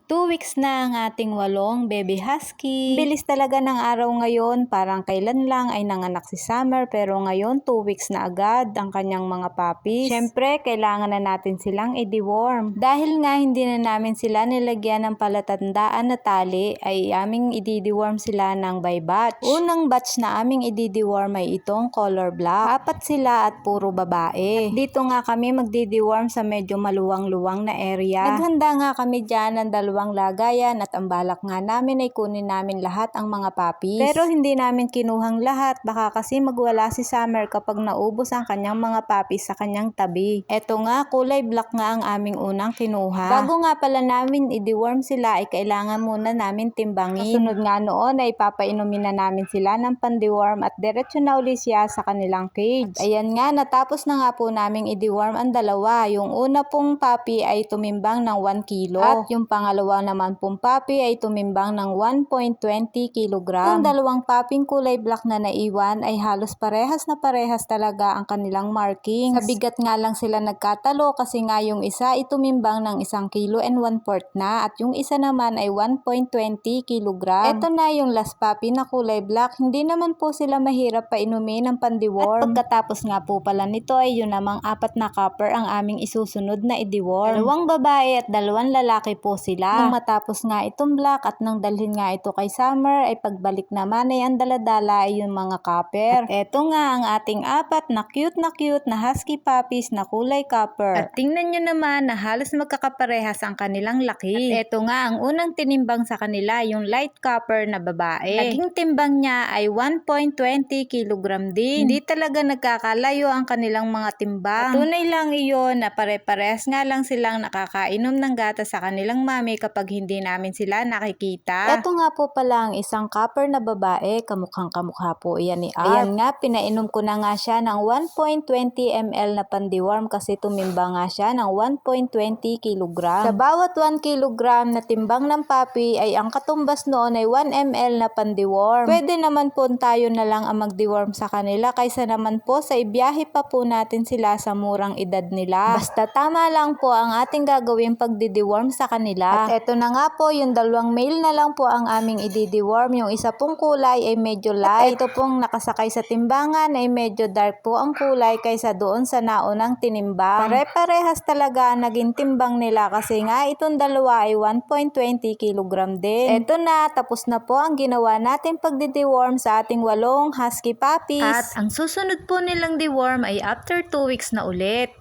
2 weeks na ang ating 8 baby husky. Bilis talaga ng araw ngayon, parang kailan lang ay nanganak si Summer pero ngayon 2 weeks na agad ang kanyang mga puppies. Syempre, kailangan na natin silang i-deworm. Dahil nga hindi na namin sila nilagyan ng palatandaan na tali, ay aming i-deworm sila ng by batch. Unang batch na aming i-deworm ay itong color black. 4 sila at puro babae. At dito nga kami magdi-deworm sa medyo maluwang-luwang na area. Naghanda nga kami dyan ng 2 lagayan at ang balak nga namin ay kunin namin lahat ang mga puppies. Pero hindi namin kinuhang lahat, baka kasi magwala si Summer kapag naubos ang kanyang mga puppies sa kanyang tabi. Eto nga, kulay black nga ang aming unang kinuha. Bago nga pala namin i-deworm sila ay kailangan muna namin timbangin. Kasunod nga noon ay papainumin na namin sila ng pan-deworm at diretso na uli siya sa kanilang cage. At ayan nga, natapos na nga po naming i-deworm ang dalawa. Yung una pong puppy ay tumimbang ng 1 kilo at yung pangalawa naman pong puppy ay tumimbang ng 1.20 kg. Yung dalawang pupping kulay black na naiwan ay halos parehas na parehas talaga ang kanilang markings. Sa bigat nga lang sila nagkatalo kasi nga yung isa ay tumimbang ng 1 kilo and 1/4 na at yung isa naman ay 1.20 kg. Ito na yung last puppy na kulay black. Hindi naman po sila mahirap painumin ng pan-deworm. At pagkatapos nga po pala nito ay yun namang 4 na copper ang aming isusunod na i-deworm. 2 babae at 2 lalaki po sila. Nung matapos nga itong black at nang dalhin nga ito kay Summer ay pagbalik naman ay ang daladala ay yung mga copper. At eto nga ang ating 4 na cute na husky puppies na kulay copper. At tingnan nyo naman na halos magkakaparehas ang kanilang laki. At eto nga ang unang tinimbang sa kanila yung light copper na babae. Naging timbang niya ay 1.20 kg din. Hindi talaga nagkakalayo ang kanilang mga timbang. At tunay lang iyon na pare-parehas nga lang silang nakakainom ng gatas sa kanilang mami kapag hindi namin sila nakikita. Ito nga po pala ang isang copper na babae, kamukhang kamukha po iyan ni Art. Ayan nga, pinainom ko na nga siya ng 1.20 ml na pan-deworm kasi tumimba nga siya ng 1.20 kg. Sa bawat 1 kg na timbang ng puppy ay ang katumbas noon ay 1 ml na pan-deworm. Pwede naman po tayo na lang ang mag-deworm sa kanila kaysa naman po sa ibiyahe pa po natin sila sa murang edad nila. Basta tama lang po ang ating gagawin pag-deworm sa kanila. At eto na nga po, yung 2 male na lang po ang aming i-deworm. Yung isa pong kulay ay medyo light. Ito pong nakasakay sa timbangan ay medyo dark po ang kulay kaysa doon sa naunang tinimbang. Pare-parehas talaga naging timbang nila kasi nga itong dalawa ay 1.20 kg din. Eto na, tapos na po ang ginawa natin pag-deworm sa ating 8 husky puppies. At ang susunod po nilang deworm ay after 2 weeks na ulit.